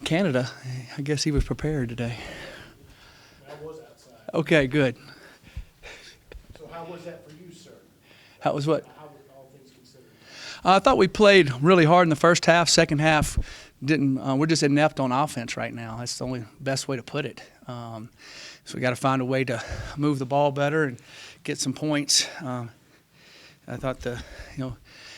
Canada. I guess he was prepared today. I was outside. Okay, good. So how was that for you, sir? How was what? How were all things considered? I thought we played really hard in the first half. Second half, didn't. We're just inept on offense right now. That's the only best way to put it. So we got to find a way to move the ball better and get some points. I thought the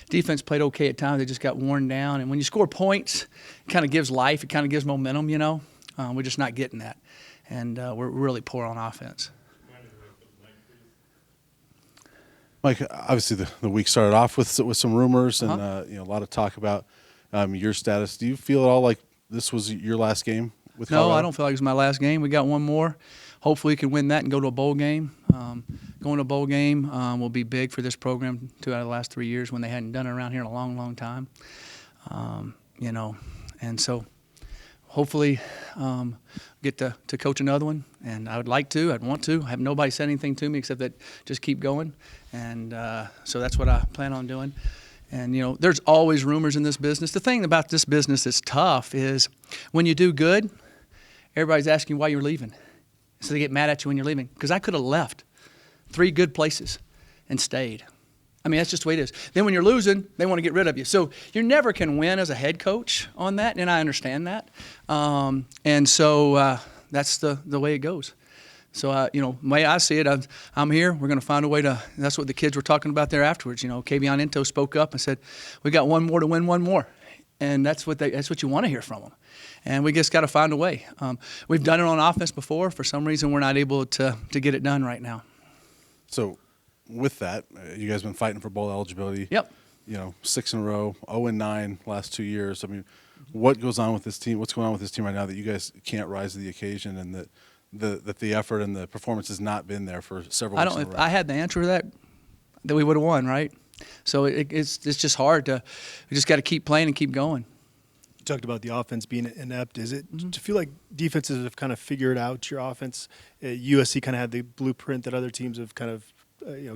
defense played okay at times. They just got worn down. And when you score points, it kind of gives life. It kind of gives momentum. We're just not getting that, and we're really poor on offense. Mike, obviously the week started off with some rumors and a lot of talk about your status. Do you feel at all like this was your last game with Colorado? No, I don't feel like it's my last game. We got one more. Hopefully we can win that and go to a bowl game. Going to a bowl game will be big for this program 2 out of the last 3 years when they hadn't done it around here in a long, long time. And so hopefully get to coach another one. And I would like to. I'd want to. I have nobody said anything to me except that just keep going. And so that's what I plan on doing. And, there's always rumors in this business. The thing about this business that's tough is when you do good, everybody's asking why you're leaving. So they get mad at you when you're leaving. Because I could have left 3 good places and stayed. I mean, that's just the way it is. Then when you're losing, they want to get rid of you. So you never can win as a head coach on that, and I understand that. And so that's the way it goes. So, the way I see it, I'm here. We're going to find a way to – that's what the kids were talking about there afterwards. Kavion Into spoke up and said, we got one more to win one more. And that's what you want to hear from them. And we just got to find a way. We've done it on offense before. For some reason, we're not able to get it done right now. So with that, you guys been fighting for bowl eligibility. Yep. 6 in a row, 0-9 last 2 years. I mean, what goes on with this team? What's going on with this team right now that you guys can't rise to the occasion and that the effort and the performance has not been there for several weeks in a row? If I had the answer to that we would have won, right? So it's just hard we just got to keep playing and keep going. You talked about the offense being inept. Is it to feel like defenses have kind of figured out your offense? USC kind of had the blueprint that other teams have kind of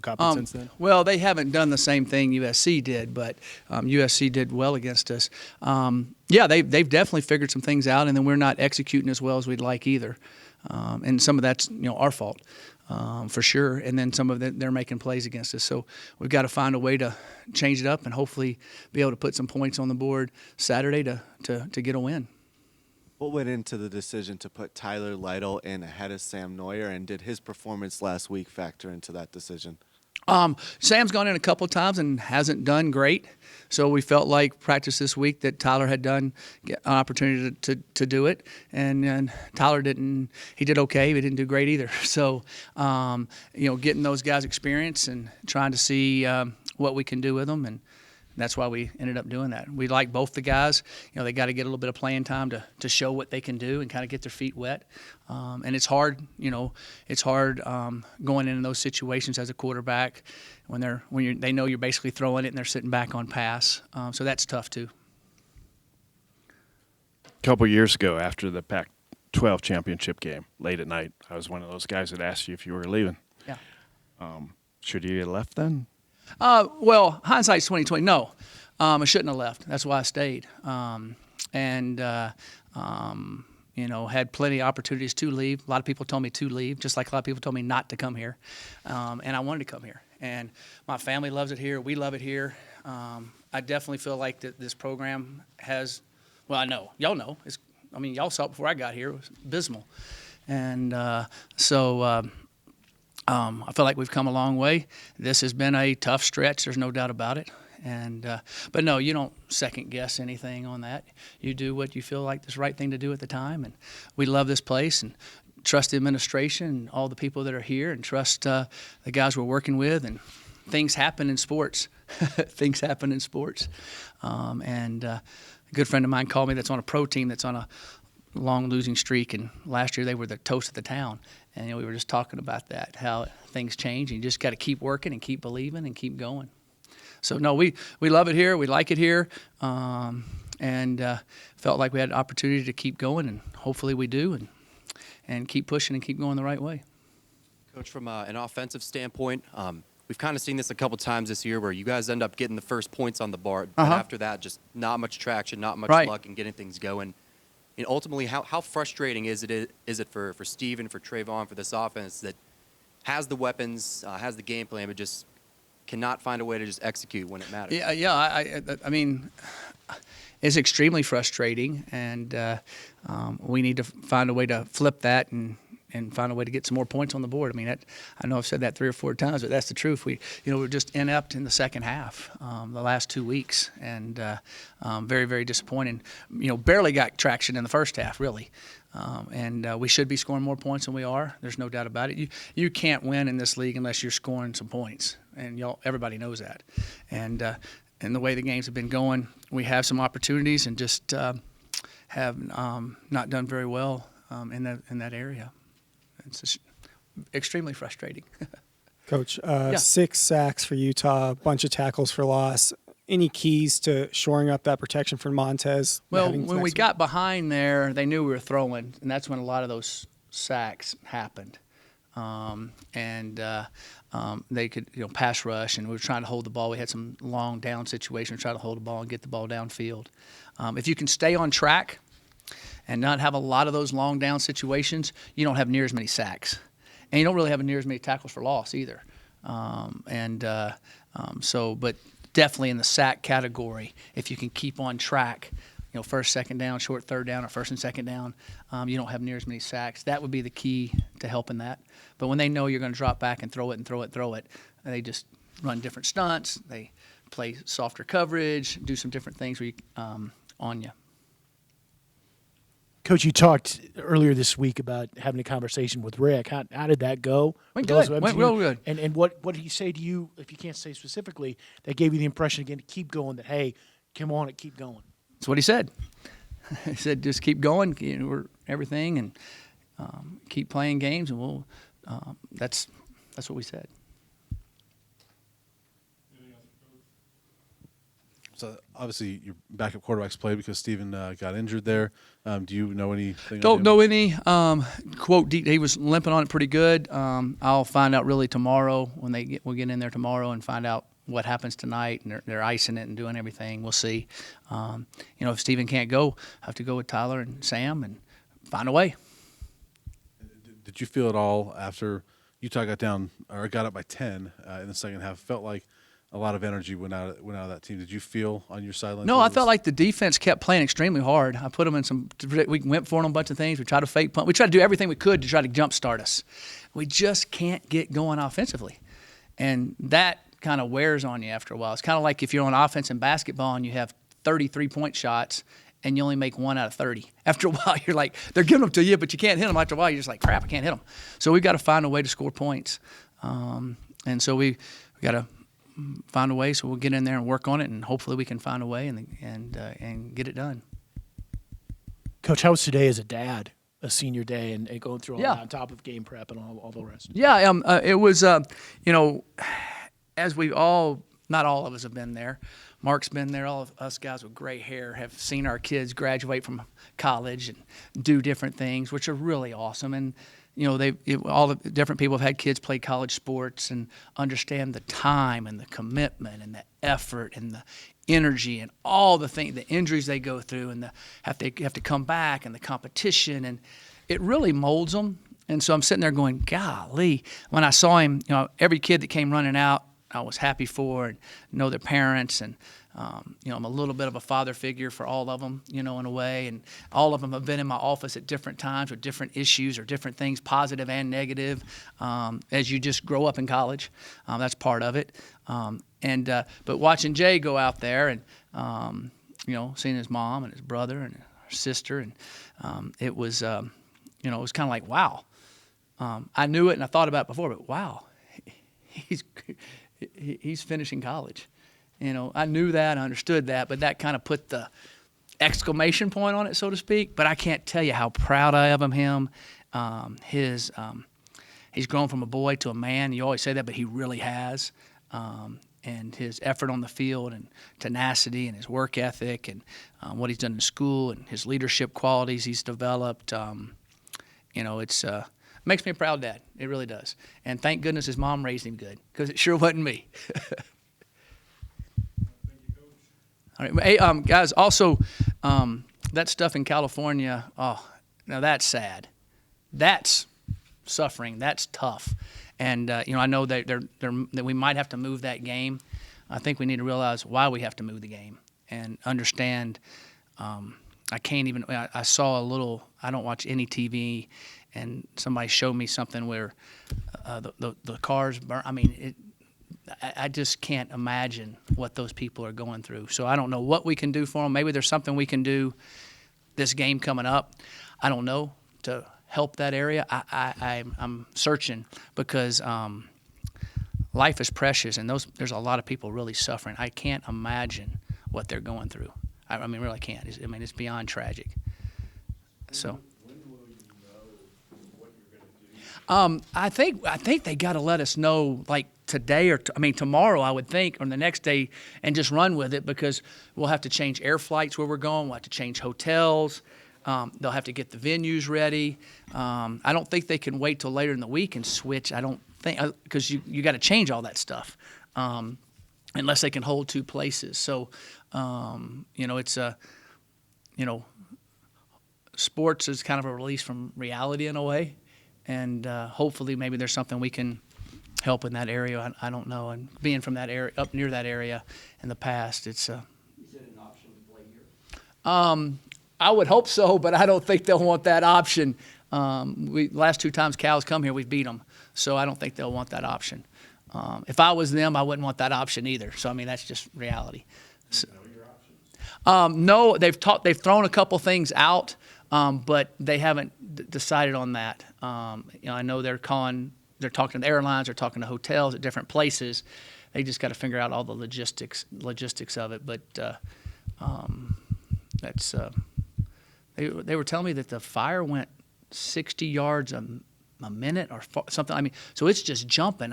copied since then? Well, they haven't done the same thing USC did, but USC did well against us. They've definitely figured some things out, and then we're not executing as well as we'd like either. And some of that's our fault. For sure, and then some of it, they're making plays against us. So we've got to find a way to change it up and hopefully be able to put some points on the board Saturday to get a win. What went into the decision to put Tyler Lytle in ahead of Sam Neuer, and did his performance last week factor into that decision? Sam's gone in a couple of times and hasn't done great. So we felt like practice this week that Tyler had done an opportunity to do it. And Tyler didn't – he did okay. He didn't do great either. So, getting those guys experience and trying to see what we can do with them. And that's why we ended up doing that. We like both the guys. They got to get a little bit of playing time to show what they can do and kind of get their feet wet. And it's hard, it's hard going into those situations as a quarterback when they know you're basically throwing it and they're sitting back on pass. So that's tough too. A couple years ago, after the Pac-12 championship game, late at night, I was one of those guys that asked you if you were leaving. Yeah. Should you have left then? Well, hindsight's 20/20. No, I shouldn't have left. That's why I stayed. Had plenty of opportunities to leave. A lot of people told me to leave, just like a lot of people told me not to come here. And I wanted to come here. And my family loves it here. We love it here. I definitely feel like that this program has, well, I know. Y'all know. Y'all saw it before I got here. It was abysmal. And I feel like we've come a long way. This has been a tough stretch. There's no doubt about it. But no, you don't second guess anything on that. You do what you feel like is the right thing to do at the time. And we love this place and trust the administration and all the people that are here and trust the guys we're working with. And things happen in sports. Things happen in sports. A good friend of mine called me that's on a pro team that's on a long losing streak, and last year they were the toast of the town. And we were just talking about that, how things change, and you just got to keep working and keep believing and keep going. So no, we love it here, we like it here, and felt like we had an opportunity to keep going, and hopefully we do, and keep pushing and keep going the right way. Coach, from an offensive standpoint, we've kind of seen this a couple times this year where you guys end up getting the first points on the board, but after that, just not much traction, not much luck in getting things going. mean, ultimately, how frustrating is it for Steven, for Trayvon, for this offense that has the weapons, has the game plan, but just cannot find a way to just execute when it matters? Yeah. I mean, it's extremely frustrating, and we need to find a way to flip that and find a way to get some more points on the board. I mean, I know I've said that 3 or 4 times, but that's the truth. We're just inept in the second half, the last 2 weeks, and very, very disappointing. Barely got traction in the first half, really. And we should be scoring more points than we are. There's no doubt about it. You can't win in this league unless you're scoring some points, and everybody knows that. And the way the games have been going, we have some opportunities and just have not done very well in that area. It's just extremely frustrating. Coach, Yeah. 6 sacks for Utah, a bunch of tackles for loss. Any keys to shoring up that protection for Montez? Well, heading into when we next week? got behind there, they knew we were throwing, and that's when a lot of those sacks happened. They could, pass rush, and we were trying to hold the ball. We had some long down situations, try to hold the ball and get the ball downfield. If you can stay on track and not have a lot of those long down situations, you don't have near as many sacks. And you don't really have near as many tackles for loss either. But definitely in the sack category, if you can keep on track, first, second down, short third down, or first and second down, you don't have near as many sacks. That would be the key to helping that. But when they know you're going to drop back and throw it, they just run different stunts. They play softer coverage, do some different things on you. Coach, you talked earlier this week about having a conversation with Rick. How did that go? Went For those good. who haven't Went seen real it? good. And what did he say to you, if you can't say specifically, that gave you the impression again to keep going, that, hey, come on and keep going? That's what he said. He said, just keep going, we're everything, and keep playing games, and we'll. That's what we said. So obviously your backup quarterbacks played because Steven got injured there. Do you know anything? Don't know any. Quote, he was limping on it pretty good. I'll find out really tomorrow when we'll get in there tomorrow and find out what happens tonight. And they're icing it and doing everything. We'll see. If Steven can't go, I have to go with Tyler and Sam and find a way. Did you feel at all after Utah got up by 10 in the second half? Felt like a lot of energy went out of that team. Did you feel on your sideline? No, I felt like the defense kept playing extremely hard. I put them in we went for them a bunch of things. We tried to fake punt. We tried to do everything we could to try to jumpstart us. We just can't get going offensively. And that kind of wears on you after a while. It's kind of like if you're on offense in basketball and you have 33-point shots and you only make 1 out of 30. After a while, you're like, they're giving them to you, but you can't hit them. After a while, you're just like, crap, I can't hit them. So we've got to find a way to score points. And so we got to find a way, so we'll get in there and work on it, and hopefully we can find a way and get it done. Coach, how was today as a dad, a senior day, and going through all Yeah. that on top of game prep and all the rest? Yeah, it was, as we all, not all of us have been there. Mark's been there. All of us guys with gray hair have seen our kids graduate from college and do different things, which are really awesome. And all the different people have had kids play college sports and understand the time and the commitment and the effort and the energy and all the things, the injuries they go through and have to come back and the competition, and it really molds them. And so I'm sitting there going, golly, when I saw him, every kid that came running out, I was happy for, and know their parents, and I'm a little bit of a father figure for all of them, in a way, and all of them have been in my office at different times with different issues or different things, positive and negative, as you just grow up in college. That's part of it. But watching Jay go out there and, seeing his mom and his brother and his sister, and it was, it was kind of like, wow. I knew it and I thought about it before, but wow, he's finishing college. I knew that, I understood that, but that kind of put the exclamation point on it, so to speak. But I can't tell you how proud I am of him. He's grown from a boy to a man. You always say that, but he really has. And his effort on the field and tenacity and his work ethic and what he's done in school and his leadership qualities he's developed, it makes me a proud dad. It really does. And thank goodness his mom raised him good, because it sure wasn't me. All right, hey, guys, also, that stuff in California, oh, now that's sad. That's suffering. That's tough. And I know that that we might have to move that game. I think we need to realize why we have to move the game and understand. I can't even. I saw a little. I don't watch any TV, and somebody showed me something where the cars burn. I mean, I just can't imagine what those people are going through. So I don't know what we can do for them. Maybe there's something we can do this game coming up. I don't know, to help that area. I'm searching because life is precious, and there's a lot of people really suffering. I can't imagine what they're going through. I mean, really can't. It's beyond tragic. So. I think they got to let us know like today or tomorrow, I would think, or the next day, and just run with it, because we'll have to change air flights where we're going. We'll have to change hotels. They'll have to get the venues ready. I don't think they can wait till later in the week and switch. I don't think, because you got to change all that stuff, unless they can hold two places. So, it's sports is kind of a release from reality in a way. And hopefully maybe there's something we can help in that area. I don't know. And being from that area, up near that area in the past, it's Is it an option to play here? I would hope so, but I don't think they'll want that option. Last two times Cal's come here, we've beat them. So I don't think they'll want that option. If I was them, I wouldn't want that option either. So, that's just reality. So, no, they've thrown a couple things out. But they haven't decided on that. I know they're talking to the airlines, they're talking to hotels at different places. They just got to figure out all the logistics of it. But that's they were telling me that the fire went 60 yards a minute or something. So it's just jumping.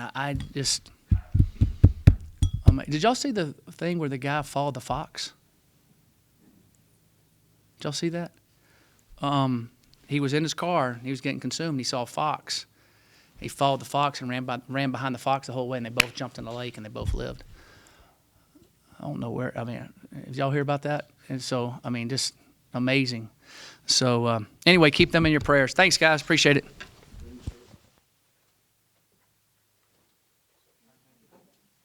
Did y'all see the thing where the guy followed the fox? Did y'all see that? He was in his car. He was getting consumed. He saw a fox. He followed the fox and ran behind the fox the whole way, and they both jumped in the lake, and they both lived. I don't know where. Did y'all hear about that? And so, just amazing. So, anyway, keep them in your prayers. Thanks, guys. Appreciate it.